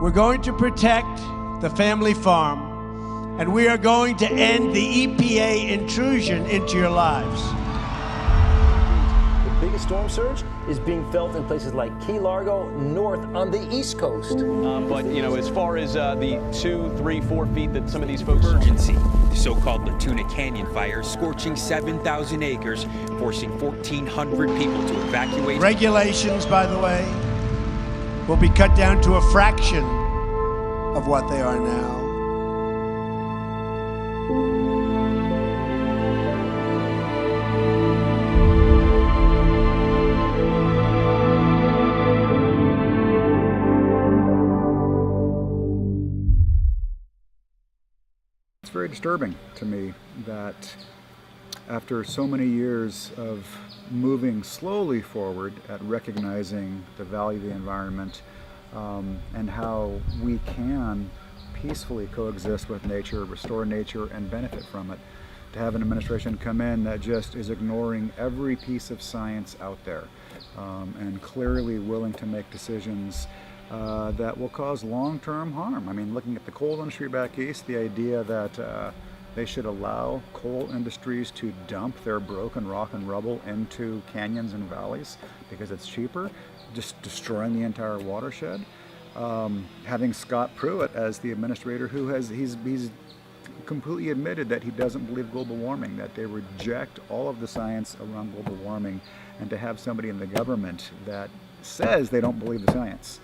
We're going to protect the family farm, and we are going to end the EPA intrusion into your lives. The biggest storm surge is being felt in places like Key Largo, north on the East Coast. But, you know, as far as the 2, 3, 4 feet that some of these folks... Emergency. The so-called Latuna Canyon fire scorching 7,000 acres, forcing 1,400 people to evacuate. Regulations, by the way, will be cut down to a fraction of what they are now. It's very disturbing to me that after so many years of moving slowly forward at recognizing the value of the environment and how we can peacefully coexist with nature, restore nature, and benefit from it, to have an administration come in that just is ignoring every piece of science out there and clearly willing to make decisions that will cause long-term harm. I mean, looking at the coal industry back east, the idea that they should allow coal industries to dump their broken rock and rubble into canyons and valleys because it's cheaper, just destroying the entire watershed. Having Scott Pruitt as the administrator who he's completely admitted that he doesn't believe global warming, that they reject all of the science around global warming, and to have somebody in the government that says they don't believe the science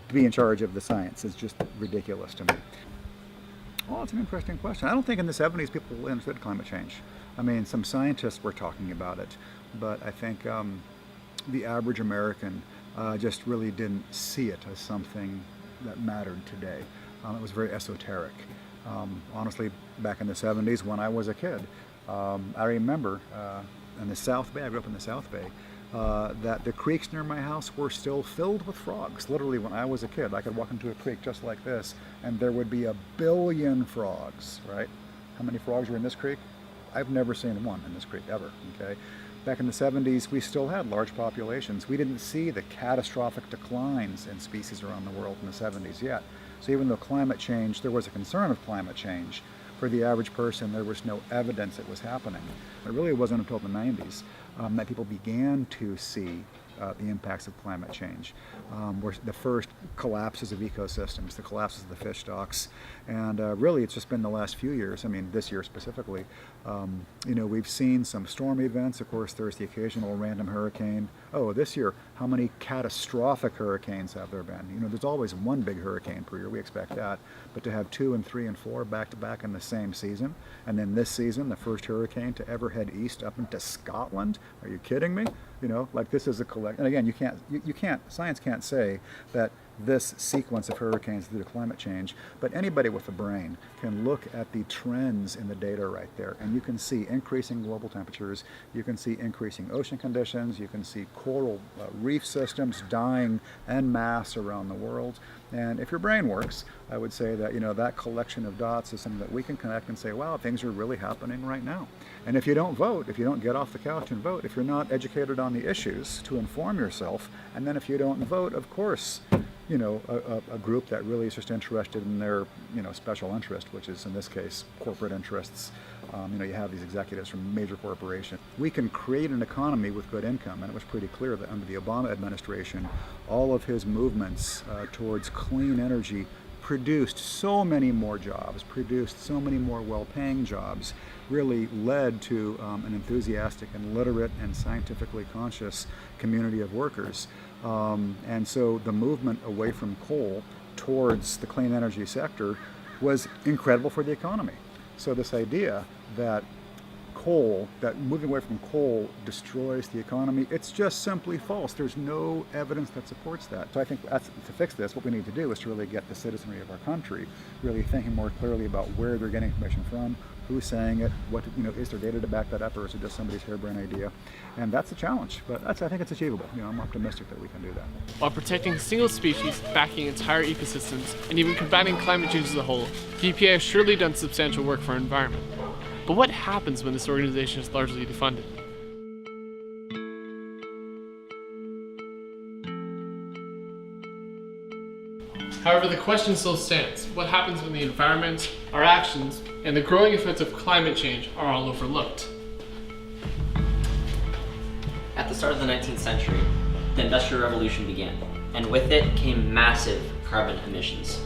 to be in charge of the science is just ridiculous to me. Well, it's an interesting question. I don't think in the 70s people understood climate change. I mean, some scientists were talking about it, but I think the average American just really didn't see it as something that mattered today. It was very esoteric. Honestly, back in the 70s when I was a kid, I remember in the South Bay, I grew up in the South Bay, that the creeks near my house were still filled with frogs. Literally, when I was a kid, I could walk into a creek just like this, and there would be 1 billion frogs, right? How many frogs were in this creek? I've never seen one in this creek, ever, okay? Back in the 70s, we still had large populations. We didn't see the catastrophic declines in species around the world in the 70s yet. So even though climate change, there was a concern of climate change, for the average person, there was no evidence it was happening. It really wasn't until the 90s that people began to see the impacts of climate change. Were the first collapses of ecosystems, the collapses of the fish stocks, and really it's just been the last few years, I mean this year specifically, you know, we've seen some storm events. Of course, there's the occasional random hurricane. Oh, this year, how many catastrophic hurricanes have there been? You know, there's always one big hurricane per year, we expect that, but to have 2 and 3 and 4 back to back in the same season, and then this season, the first hurricane to ever head east up into Scotland, are you kidding me? You know, like this is a collect, and again, you can't, science can't say that this sequence of hurricanes due to climate change, but anybody with a brain can look at the trends in the data right there, and you can see increasing global temperatures, you can see increasing ocean conditions, you can see coral reef systems dying en masse around the world. And if your brain works, I would say that, you know, that collection of dots is something that we can connect and say, wow, things are really happening right now. And if you don't vote, if you don't get off the couch and vote, if you're not educated on the issues to inform yourself, and then if you don't vote, of course, you know, a group that really is just interested in their, you know, special interest, which is in this case corporate interests. You know, you have these executives from major corporations. We can create an economy with good income, and it was pretty clear that under the Obama administration, all of his movements towards clean energy produced so many more jobs, produced so many more well-paying jobs, really led to an enthusiastic and literate and scientifically conscious community of workers. And so the movement away from coal towards the clean energy sector was incredible for the economy. So this idea that moving away from coal destroys the economy, it's just simply false. There's no evidence that supports that. So I think to fix this, what we need to do is to really get the citizenry of our country really thinking more clearly about where they're getting information from, who's saying it, what, you know, is there data to back that up, or is it just somebody's harebrained idea? And that's the challenge, but I think it's achievable. You know, I'm optimistic that we can do that. While protecting single species, backing entire ecosystems, and even combating climate change as a whole, the EPA has surely done substantial work for our environment. But what happens when this organization is largely defunded? However, the question still stands. What happens when the environment, our actions, and the growing effects of climate change are all overlooked? At the start of the 19th century, the Industrial Revolution began, and with it came massive carbon emissions.